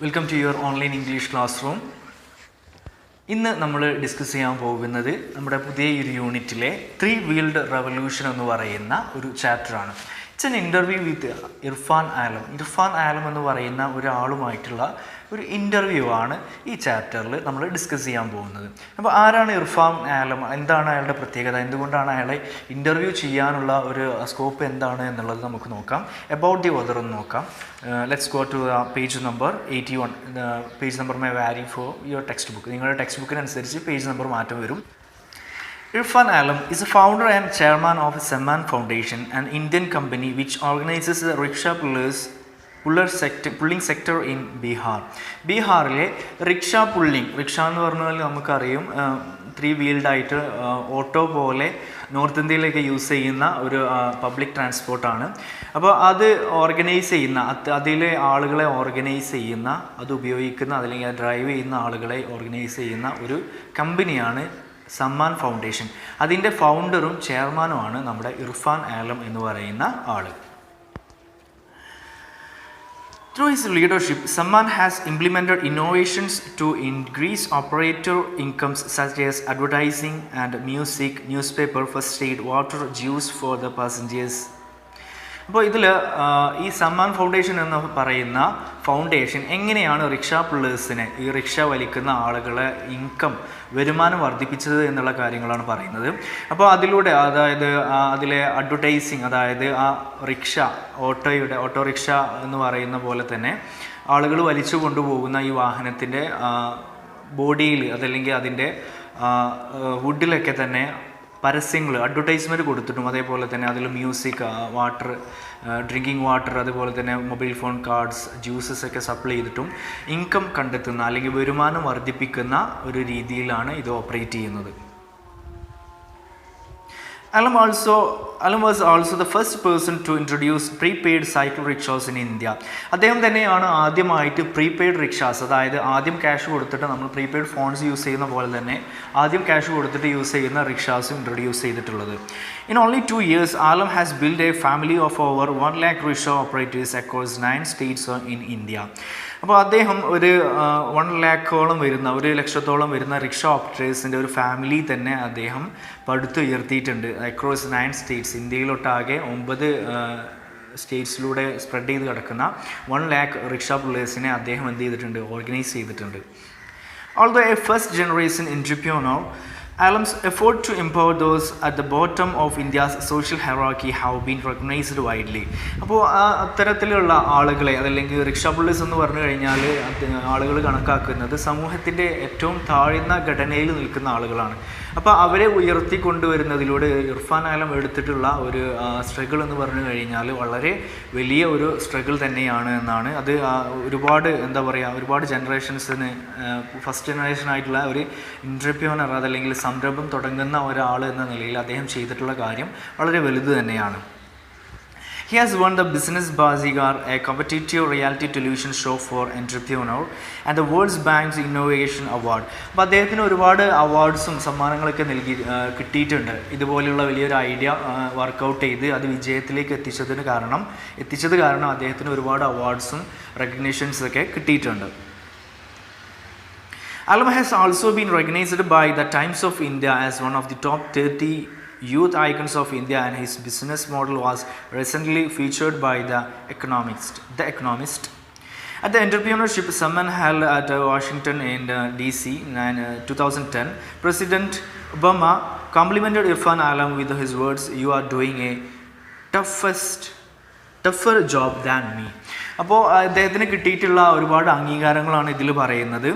Welcome to your online English classroom. ഇന്ന് നമ്മൾ discuss ചെയ്യാൻ പോകുന്നത് നമ്മുടെ പുതിയ ഒരു യൂണിറ്റിലെ 3 വീൽഡ് റെവല്യൂഷൻ എന്ന് പറയുന്ന ഒരു ചാപ്റ്ററാണ്. It's an interview with Irfan Alam. Irfan Alam എന്ന് പറയുന്ന ഒരാളുമായിട്ടുള്ള ഒരു ഇൻ്റർവ്യൂ ആണ് ഈ ചാപ്റ്ററിൽ നമ്മൾ ഡിസ്കസ് ചെയ്യാൻ പോകുന്നത്. അപ്പോൾ ആരാണ് ഇർഫാൻ ആലം, എന്താണ് അയാളുടെ പ്രത്യേകത, എന്തുകൊണ്ടാണ് അയാളെ ഇൻ്റർവ്യൂ ചെയ്യാനുള്ള ഒരു സ്കോപ്പ് എന്താണ് എന്നുള്ളത് നമുക്ക് നോക്കാം. എബൌട്ട് ദി ഓതർ ഒന്ന് നോക്കാം. Let's go to page number 81. Page number may വാരി ഫോർ യുവർ ടെക്സ്റ്റ് ബുക്ക്. നിങ്ങളുടെ ടെക്സ്റ്റ് ബുക്കിനനുസരിച്ച് പേജ് നമ്പർ മാറ്റം വരും. Irfan Alam is a founder and chairman of Samman Foundation, an Indian company which organizes the rickshaw pulling sector in Bihar. ബീഹാറിലെ rickshaw rickshaw എന്ന് പറഞ്ഞാൽ നമുക്കറിയും 3 wheeled ആയിട്ട് auto പോലെ north ഇന്ത്യയിലേക്ക് use ചെയ്യുന്ന ഒരു പബ്ലിക് ട്രാൻസ്പോർട്ടാണ്. അപ്പോൾ അത് ഓർഗനൈസ് ചെയ്യുന്ന, അതിലെ ആളുകളെ ഓർഗനൈസ് ചെയ്യുന്ന, അത് ഉപയോഗിക്കുന്ന അതല്ലെങ്കിൽ ഡ്രൈവ് ചെയ്യുന്ന ആളുകളെ ഓർഗനൈസ് ചെയ്യുന്ന ഒരു കമ്പനിയാണ് സമ്മാൻ ഫൗണ്ടേഷൻ. അതിൻ്റെ ഫൗണ്ടറും ചെയർമാനുമാണ് നമ്മുടെ ഇർഫാൻ ആലം എന്ന് പറയുന്ന ആൾ. Through his leadership, Samman has implemented innovations to increase operator incomes such as advertising and music, newspaper, first aid, water, juice for the passengers. അപ്പോൾ ഇതിൽ ഈ സമ്മാൻ ഫൗണ്ടേഷൻ എന്ന് പറയുന്ന ഫൗണ്ടേഷൻ എങ്ങനെയാണ് റിക്ഷ പുള്ളേഴ്സിനെ, ഈ റിക്ഷ വലിക്കുന്ന ആളുകളെ വരുമാനം വർദ്ധിപ്പിച്ചത് എന്നുള്ള കാര്യങ്ങളാണ് പറയുന്നത്. അപ്പോൾ അതിലൂടെ, അതായത് അതിലെ അഡ്വർടൈസിങ്, അതായത് ആ റിക്ഷ, ഓട്ടോറിക്ഷ എന്ന് പറയുന്ന പോലെ തന്നെ ആളുകൾ വലിച്ചു കൊണ്ടുപോകുന്ന ഈ വാഹനത്തിൻ്റെ ബോഡിയിൽ അതല്ലെങ്കിൽ അതിൻ്റെ വുഡിലൊക്കെ തന്നെ പരസ്യങ്ങൾ, അഡ്വർടൈസ്മെൻറ്റ് കൊടുത്തിട്ടും അതേപോലെ തന്നെ അതിൽ മ്യൂസിക്, വാട്ടർ, ഡ്രിങ്കിങ് വാട്ടർ, അതുപോലെ തന്നെ മൊബൈൽ ഫോൺ കാർഡ്സ്, ജ്യൂസസ് ഒക്കെ സപ്ലൈ ചെയ്തിട്ടും ഇൻകം കണ്ടെത്തുന്ന അല്ലെങ്കിൽ വരുമാനം വർദ്ധിപ്പിക്കുന്ന ഒരു രീതിയിലാണ് ഇത് ഓപ്പറേറ്റ് ചെയ്യുന്നത്. Alam was also the first person to introduce prepaid cycle rickshaws in India. അദ്ദേഹം തന്നെയാണ് ആദ്യമായിട്ട് പ്രീപെയ്ഡ് റിക്ഷാസ്, അതായത് ആദ്യം ക്യാഷ് കൊടുത്തിട്ട് നമ്മൾ പ്രീപെയ്ഡ് ഫോൺസ് യൂസ് ചെയ്യുന്ന പോലെ തന്നെ ആദ്യം ക്യാഷ് കൊടുത്തിട്ട് യൂസ് ചെയ്യുന്ന റിക്ഷാസ് ഇൻട്രൊഡ്യൂസ് ചെയ്തിട്ടുള്ളത്. In only 2 years, Alam has built a family of over 1 lakh rickshaw operators across 9 states in India. അപ്പോൾ അദ്ദേഹം ഒരു 1 lakhോളം വരുന്ന, 1 ലക്ഷത്തോളം വരുന്ന റിക്ഷ ഓപ്പറേറ്റേഴ്സിൻ്റെ ഒരു ഫാമിലി തന്നെ അദ്ദേഹം പടുത്തുയർത്തിയിട്ടുണ്ട്. അക്രോസ് 9 സ്റ്റേറ്റ്സ്, ഇന്ത്യയിലൊട്ടാകെ 9 സ്റ്റേറ്റ്സിലൂടെ സ്പ്രെഡ് ചെയ്ത് കിടക്കുന്ന 1 lakh റിക്ഷ പുള്ളേഴ്സിനെ അദ്ദേഹം എന്ത് ചെയ്തിട്ടുണ്ട്, ഓർഗനൈസ് ചെയ്തിട്ടുണ്ട്. Although a first generation entrepreneur, Alam's effort to empower those at the bottom of India's social hierarchy have been recognized widely. അപ്പോൾ അത്തരത്തിലുള്ള ആളുകളെ, അതല്ലെങ്കിൽ റിക്ഷ പുള്ളേഴ്സ് എന്ന് പറഞ്ഞു കഴിഞ്ഞാൽ ആളുകൾ കണക്കാക്കുന്നത് സമൂഹത്തിൻ്റെ ഏറ്റവും താഴ്ന്ന ഘടനയിൽ നിൽക്കുന്ന ആളുകളാണ്. അപ്പോൾ അവരെ ഉയർത്തിക്കൊണ്ടുവരുന്നതിലൂടെ ഇർഫാൻ ആലം എടുത്തിട്ടുള്ള ഒരു സ്ട്രഗിൾ എന്ന് പറഞ്ഞു കഴിഞ്ഞാൽ വളരെ വലിയ ഒരു സ്ട്രഗിൾ തന്നെയാണ് എന്നാണ്. അത് ഒരുപാട് ജനറേഷൻസിന്, ഫസ്റ്റ് ജനറേഷൻ ആയിട്ടുള്ള ഒരു എൻട്രപ്രനർ അതല്ലെങ്കിൽ സംരംഭം തുടങ്ങുന്ന ഒരാൾ എന്ന നിലയിൽ അദ്ദേഹം ചെയ്തിട്ടുള്ള കാര്യം വളരെ വലുത് തന്നെയാണ്. He has won the Business Bazigar, a competitive reality television show for entrepreneurs, and the World Bank's Innovation Award. അപ്പോൾ അദ്ദേഹത്തിന് ഒരുപാട് അവാർഡ്സും സമ്മാനങ്ങളൊക്കെ കിട്ടിയിട്ടുണ്ട്. ഇതുപോലെയുള്ള വലിയൊരു ഐഡിയ വർക്കൗട്ട് ചെയ്ത് അത് വിജയത്തിലേക്ക് എത്തിച്ചത് കാരണം അദ്ദേഹത്തിന് ഒരുപാട് അവാർഡ്സും റെക്കഗ്നിഷൻസൊക്കെ കിട്ടിയിട്ടുണ്ട്. Alam has also been recognized by the Times of India as one of the top 30 youth icons of India, and his business model was recently featured by The Economist. At the entrepreneurship summit held at Washington in DC in 2010, President Obama complimented Irfan Alam with his words, "You are doing a tougher job than me." അപ്പോൾ അദ്ദേഹത്തിന് കിട്ടിയിട്ടുള്ള ഒരുപാട് അംഗീകാരങ്ങളാണ് ഇതിൽ പറയുന്നത്.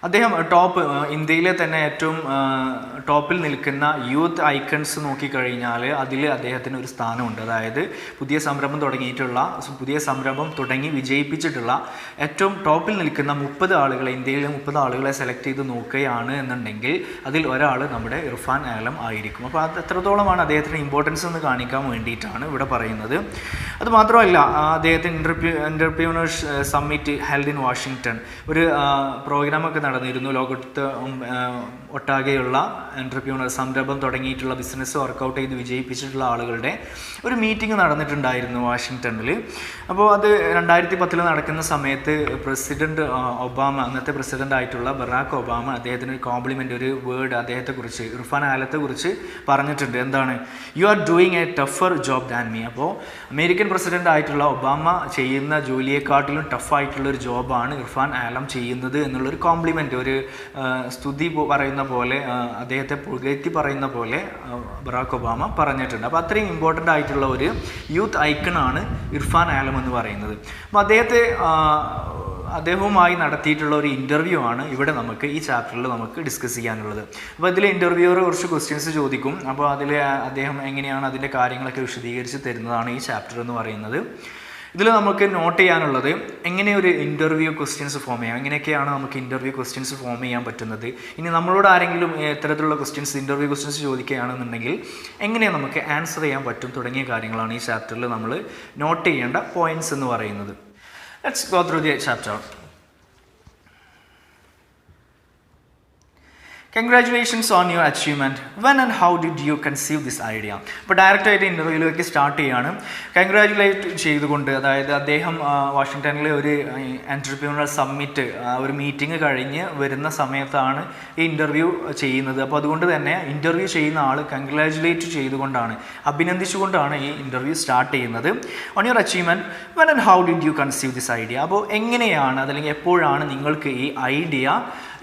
അദ്ദേഹം ഇന്ത്യയിലെ തന്നെ ഏറ്റവും ടോപ്പിൽ നിൽക്കുന്ന യൂത്ത് ഐക്കൺസ് നോക്കിക്കഴിഞ്ഞാൽ അതിൽ അദ്ദേഹത്തിന് ഒരു സ്ഥാനമുണ്ട്. അതായത് പുതിയ സംരംഭം തുടങ്ങി വിജയിപ്പിച്ചിട്ടുള്ള ഏറ്റവും ടോപ്പിൽ നിൽക്കുന്ന 30 ആളുകളെ, ഇന്ത്യയിലെ 30 ആളുകളെ സെലക്ട് ചെയ്ത് നോക്കുകയാണ് എന്നുണ്ടെങ്കിൽ അതിൽ ഒരാൾ നമ്മുടെ ഇർഫാൻ ആലം ആയിരിക്കും. അപ്പോൾ അത് എത്രത്തോളമാണ് അദ്ദേഹത്തിന് ഇമ്പോർട്ടൻസ് എന്ന് കാണിക്കാൻ വേണ്ടിയിട്ടാണ് ഇവിടെ പറയുന്നത്. അതുമാത്രമല്ല, അദ്ദേഹത്തിന് എൻ്റർപ്രന്യൂർസ് സമ്മിറ്റ് ഹെൽഡ് ഇൻ വാഷിങ്ടൺ ഒരു പ്രോഗ്രാമൊക്കെ നടന്നിരുന്നു. ലോകത്ത് ഒട്ടാകെയുള്ള എൻ്റർപ്രൂണർ സംരംഭം തുടങ്ങിയിട്ടുള്ള ബിസിനസ് വർക്കൗട്ട് ചെയ്ത് വിജയിപ്പിച്ചിട്ടുള്ള ആളുകളുടെ ഒരു മീറ്റിംഗ് നടന്നിട്ടുണ്ടായിരുന്നു വാഷിങ്ടണിൽ. അപ്പോൾ അത് 2010 നടക്കുന്ന സമയത്ത് പ്രസിഡന്റ് ഒബാമ, അന്നത്തെ പ്രസിഡന്റ് ആയിട്ടുള്ള ബറാക്ക് ഒബാമ അദ്ദേഹത്തിന് ഒരു കോംപ്ലിമെൻ്റ്, ഒരു വേർഡ് അദ്ദേഹത്തെക്കുറിച്ച്, ഇർഫാൻ ആലത്തെക്കുറിച്ച് പറഞ്ഞിട്ടുണ്ട്. എന്താണ്? You are doing A tougher job than me. അപ്പോൾ അമേരിക്കൻ പ്രസിഡന്റ് ആയിട്ടുള്ള ഒബാമ ചെയ്യുന്ന ജോലിയെക്കാട്ടിലും ടഫായിട്ടുള്ള ഒരു ജോബാണ് ഇർഫാൻ ആലം ചെയ്യുന്നത് എന്നുള്ളൊരു കോംപ്ലിമെൻ്റ്, ഒരു സ്തുതി പറയുന്ന പോലെ, അദ്ദേഹത്തെ പുകഴ്ത്തി പറയുന്ന പോലെ ബറാക്ക് ഒബാമ പറഞ്ഞിട്ടുണ്ട്. അപ്പോൾ അത്രയും ഇമ്പോർട്ടൻ്റ് ആയിട്ടുള്ള ഒരു യൂത്ത് ഐക്കണാണ് ഇർഫാൻ ആലം എന്ന് പറയുന്നത്. അപ്പോൾ അദ്ദേഹവുമായി നടത്തിയിട്ടുള്ള ഒരു ഇൻ്റർവ്യൂ ആണ് ഇവിടെ നമുക്ക് ഈ ചാപ്റ്ററിൽ നമുക്ക് ഡിസ്കസ് ചെയ്യാനുള്ളത്. അപ്പോൾ ഇതിൽ ഇൻ്റർവ്യൂവർ കുറച്ച് ക്വസ്റ്റ്യൻസ് ചോദിക്കും. അപ്പോൾ അതിൽ അദ്ദേഹം എങ്ങനെയാണ് അതിൻ്റെ കാര്യങ്ങളൊക്കെ വിശദീകരിച്ച് തരുന്നതാണ് ഈ ചാപ്റ്റർ എന്ന് പറയുന്നത്. ഇതിൽ നമുക്ക് നോട്ട് ചെയ്യാനുള്ളത് എങ്ങനെ ഒരു ഇൻ്റർവ്യൂ ക്വസ്റ്റ്യൻസ് ഫോം ചെയ്യാം, എങ്ങനെയൊക്കെയാണ് നമുക്ക് ഇൻ്റർവ്യൂ ക്വസ്റ്റ്യൻസ് ഫോം ചെയ്യാൻ പറ്റുന്നത്. ഇനി നമ്മളോട് ആരെങ്കിലും ഇത്തരത്തിലുള്ള ക്വസ്റ്റ്യൻസ്, ഇൻ്റർവ്യൂ ക്വസ്റ്റ്യൻസ് ചോദിക്കുകയാണെന്നുണ്ടെങ്കിൽ എങ്ങനെ നമുക്ക് ആൻസർ ചെയ്യാൻ പറ്റും തുടങ്ങിയ കാര്യങ്ങളാണ് ഈ ചാപ്റ്ററിൽ നമ്മൾ നോട്ട് ചെയ്യേണ്ട പോയിന്റ്സ് എന്ന് പറയുന്നത്. Let's go through the chapter. Congratulations on your achievement. When and how did you conceive this idea? ഇപ്പോൾ ഡയറക്റ്റായിട്ട് ഇൻ്റർവ്യൂവിലേക്ക് സ്റ്റാർട്ട് ചെയ്യാണ്. കൺഗ്രാജുലേറ്റ് ചെയ്തുകൊണ്ട്, അതായത് അദ്ദേഹം വാഷിങ്ടണിലെ ഒരു എൻ്റർപ്രൂണർ സമ്മിറ്റ്, ഒരു മീറ്റിംഗ് കഴിഞ്ഞ് വരുന്ന സമയത്താണ് ഈ ഇൻ്റർവ്യൂ ചെയ്യുന്നത്. അപ്പോൾ അതുകൊണ്ട് തന്നെ ഇൻ്റർവ്യൂ ചെയ്യുന്ന ആൾ കൺഗ്രാജുലേറ്റ് ചെയ്തുകൊണ്ടാണ്, അഭിനന്ദിച്ചുകൊണ്ടാണ് ഈ ഇൻ്റർവ്യൂ സ്റ്റാർട്ട് ചെയ്യുന്നത്. On your achievement, when and how did you conceive this idea. അപ്പോൾ എങ്ങനെയാണ്, അതല്ലെങ്കിൽ എപ്പോഴാണ് നിങ്ങൾക്ക് ഈ ഐഡിയ,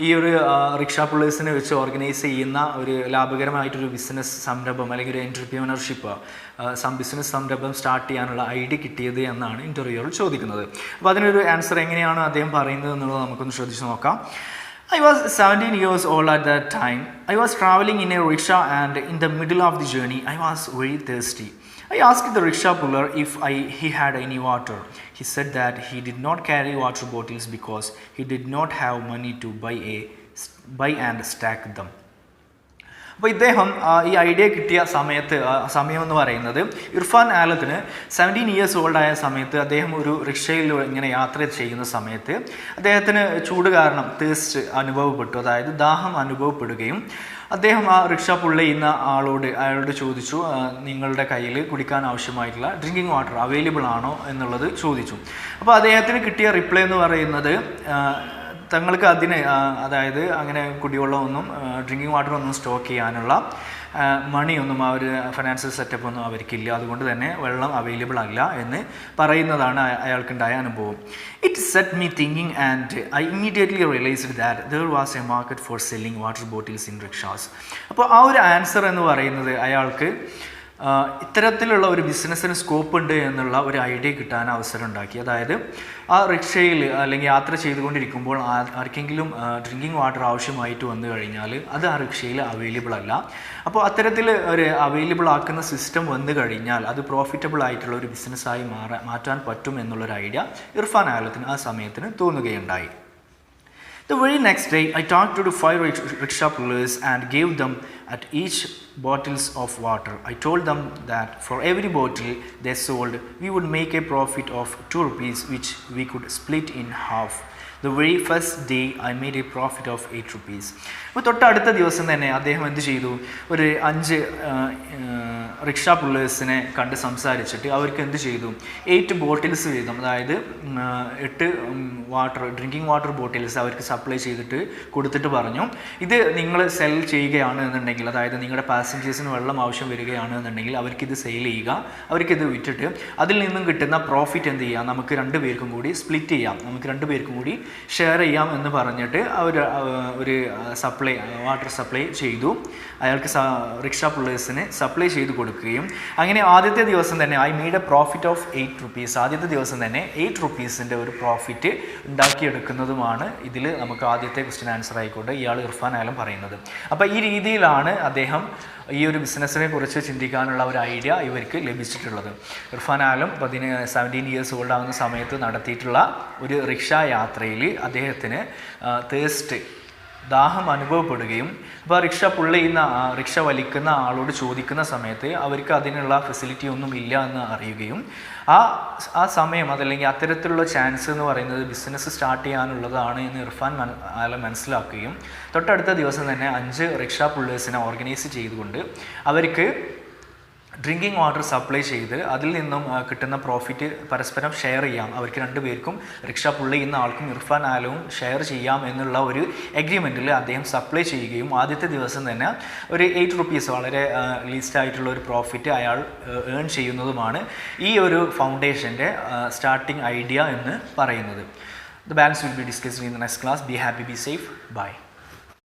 ഈ ഒരു റിക്ഷ പുള്ളേഴ്സിനെ വെച്ച് ഓർഗനൈസ് ചെയ്യുന്ന ഒരു ലാഭകരമായിട്ടൊരു ബിസിനസ് സംരംഭം അല്ലെങ്കിൽ ഒരു എൻ്റർപ്രൂണർഷിപ്പ് ബിസിനസ് സംരംഭം സ്റ്റാർട്ട് ചെയ്യാനുള്ള ഐഡിയ കിട്ടിയത് എന്നാണ് ഇൻ്റർവ്യൂവർ ചോദിക്കുന്നത്. അപ്പോൾ അതിനൊരു ആൻസർ എങ്ങനെയാണ് അദ്ദേഹം പറയുന്നത് എന്നുള്ളത് നമുക്കൊന്ന് ശ്രദ്ധിച്ച് നോക്കാം. I was 17 years old at that time. I was traveling in a rickshaw and in the middle of the journey I was very thirsty. I asked the rickshaw puller if he had any water. He said that he did not carry water bottles because he did not have money to buy and stack them. അപ്പോൾ ഇദ്ദേഹം ഈ idea കിട്ടിയ സമയം എന്ന് പറയുന്നത് Irfan ആലത്തിന് 17 years old ആയ സമയത്ത് അദ്ദേഹം ഒരു റിക്ഷയിൽ ഇങ്ങനെ യാത്ര ചെയ്യുന്ന സമയത്ത് അദ്ദേഹത്തിന് ചൂട് കാരണം തേസ്റ്റ് അനുഭവപ്പെട്ടു, അതായത് ദാഹം അനുഭവപ്പെടുകയും അദ്ദേഹം ആ റിക്ഷ പുള്ള ചെയ്യുന്ന അയാളോട് ചോദിച്ചു, നിങ്ങളുടെ കയ്യിൽ കുടിക്കാൻ ആവശ്യമായിട്ടുള്ള ഡ്രിങ്കിങ് വാട്ടർ അവൈലബിൾ ആണോ എന്നുള്ളത് ചോദിച്ചു. അപ്പോൾ അദ്ദേഹത്തിന് കിട്ടിയ റിപ്ലൈ എന്ന് പറയുന്നത് തങ്ങൾക്ക് അതായത് അങ്ങനെ കുടിവെള്ളമൊന്നും ഡ്രിങ്കിങ് വാട്ടർ ഒന്നും സ്റ്റോക്ക് ചെയ്യാനുള്ള മണിയൊന്നും ആ ഒരു ഫിനാൻഷ്യൽ സെറ്റപ്പ് ഒന്നും അവർക്കില്ല, അതുകൊണ്ട് തന്നെ വെള്ളം അവൈലബിൾ അല്ല എന്ന് പറയുന്നതാണ് അയാൾക്കുണ്ടായ അനുഭവം. It set me thinking and I immediately realised that there was a market for selling water bottles in rickshaws. അപ്പോൾ ആ ഒരു ആൻസർ എന്ന് പറയുന്നത് അയാൾക്ക് ഇത്തരത്തിലുള്ള ഒരു ബിസിനസ്സിന് സ്കോപ്പ് ഉണ്ട് എന്നുള്ള ഒരു ഐഡിയ കിട്ടാൻ അവസരം ഉണ്ടാക്കി. അതായത് ആ റിക്ഷയിൽ അല്ലെങ്കിൽ യാത്ര ചെയ്തുകൊണ്ടിരിക്കുമ്പോൾ ആർക്കെങ്കിലും ഡ്രിങ്കിങ് വാട്ടർ ആവശ്യമായിട്ട് വന്നു കഴിഞ്ഞാൽ അത് ആ റിക്ഷയിൽ അവൈലബിൾ അല്ല. അപ്പോൾ അത്തരത്തിൽ ഒരു അവൈലബിൾ ആക്കുന്ന സിസ്റ്റം വന്നു കഴിഞ്ഞാൽ അത് പ്രോഫിറ്റബിൾ ആയിട്ടുള്ള ഒരു ബിസിനസ്സായി മാറ്റാൻ പറ്റും എന്നുള്ളൊരു ഐഡിയ ഇർഫാൻ ആലത്തിന് ആ സമയത്തിന് തോന്നുകയുണ്ടായി. The very next day, I talked to the 5 rickshaw pullers and gave them at each bottles of water. I told them that for every bottle they sold, we would make a profit of 2 rupees, which we could split in half. The very first day, I made a profit of 8 rupees. അപ്പോൾ തൊട്ടടുത്ത ദിവസം തന്നെ അദ്ദേഹം എന്ത് ചെയ്തു, ഒരു 5 rickshaw പുള്ളേഴ്സിനെ കണ്ട് സംസാരിച്ചിട്ട് അവർക്ക് എന്ത് ചെയ്തു, 8 ബോട്ടിൽസ് വീതം, അതായത് 8 ഡ്രിങ്കിങ് വാട്ടർ ബോട്ടിൽസ് അവർക്ക് സപ്ലൈ ചെയ്തിട്ട് കൊടുത്തിട്ട് പറഞ്ഞു, ഇത് നിങ്ങൾ സെൽ ചെയ്യുകയാണ് എന്നുണ്ടെങ്കിൽ, അതായത് നിങ്ങളുടെ പാസഞ്ചേഴ്സിന് വെള്ളം ആവശ്യം വരികയാണ് എന്നുണ്ടെങ്കിൽ അവർക്കിത് സെയിൽ ചെയ്യുക, അവർക്കിത് വിറ്റിട്ട് അതിൽ നിന്നും കിട്ടുന്ന പ്രോഫിറ്റ് എന്ത് ചെയ്യാം, നമുക്ക് 2 പേർക്കും കൂടി സ്പ്ലിറ്റ് ചെയ്യാം, നമുക്ക് 2 പേർക്കും കൂടി ഷെയർ ചെയ്യാം എന്ന് പറഞ്ഞിട്ട് അവർ ഒരു വാട്ടർ സപ്ലൈ ചെയ്തു. അയാൾക്ക് റിക്ഷ പുള്ളേഴ്സിന് സപ്ലൈ ചെയ്ത് കൊടുക്കുകയും അങ്ങനെ ആദ്യത്തെ ദിവസം തന്നെ I made A profit of 8 rupees, ആദ്യത്തെ ദിവസം തന്നെ 8 rupeesൻ്റെ ഒരു പ്രോഫിറ്റ് ഉണ്ടാക്കിയെടുക്കുന്നതുമാണ് ഇതിൽ നമുക്ക് ആദ്യത്തെ ക്വസ്റ്റ്യൻ ആൻസർ ആയിക്കൊണ്ട് ഇയാൾ ഇർഫാൻ ആലം പറയുന്നത്. അപ്പോൾ ഈ രീതിയിലാണ് അദ്ദേഹം ഈ ഒരു ബിസിനസ്സിനെ കുറിച്ച് ചിന്തിക്കാനുള്ള ഒരു ഐഡിയ ഇവർക്ക് ലഭിച്ചിട്ടുള്ളത്. ഇർഫാൻ ആലം 17 years ഓൾഡ് ആകുന്ന സമയത്ത് നടത്തിയിട്ടുള്ള ഒരു റിക്ഷ യാത്രയിൽ അദ്ദേഹത്തിന് ദാഹം അനുഭവപ്പെടുകയും അപ്പോൾ റിക്ഷ റിക്ഷ വലിക്കുന്ന ആളോട് ചോദിക്കുന്ന സമയത്ത് അവർക്ക് അതിനുള്ള ഫെസിലിറ്റി ഒന്നും ഇല്ല എന്ന് അറിയുകയും ആ സമയം അതല്ലെങ്കിൽ അത്തരത്തിലുള്ള ചാൻസ് എന്ന് പറയുന്നത് ബിസിനസ് സ്റ്റാർട്ട് ചെയ്യാനുള്ളതാണ് എന്ന് ഇർഫാൻ മനസ്സിലാക്കുകയും തൊട്ടടുത്ത ദിവസം തന്നെ 5 റിക്ഷ പുള്ളേഴ്സിനെ ഓർഗനൈസ് ചെയ്തുകൊണ്ട് അവർക്ക് ഡ്രിങ്കിങ് വാട്ടർ സപ്ലൈ ചെയ്ത് അതിൽ നിന്നും കിട്ടുന്ന പ്രോഫിറ്റ് പരസ്പരം ഷെയർ ചെയ്യാം, അവർക്ക് 2 പേർക്കും റിക്ഷ പുള്ളി ചെയ്യുന്ന ആൾക്കും ഇർഫാൻ ആലവും ഷെയർ ചെയ്യാം എന്നുള്ള ഒരു എഗ്രിമെൻറ്റിൽ അദ്ദേഹം സപ്ലൈ ചെയ്യുകയും ആദ്യത്തെ ദിവസം തന്നെ ഒരു 8 റുപ്പീസ് വളരെ ലീസ്റ്റ് ആയിട്ടുള്ള ഒരു പ്രോഫിറ്റ് അയാൾ ഏൺ ചെയ്യുന്നതുമാണ് ഈ ഒരു ഫൗണ്ടേഷൻ്റെ സ്റ്റാർട്ടിംഗ് ഐഡിയ എന്ന് പറയുന്നത്. The balance will be discussed in the next class. Be happy, be safe. Bye.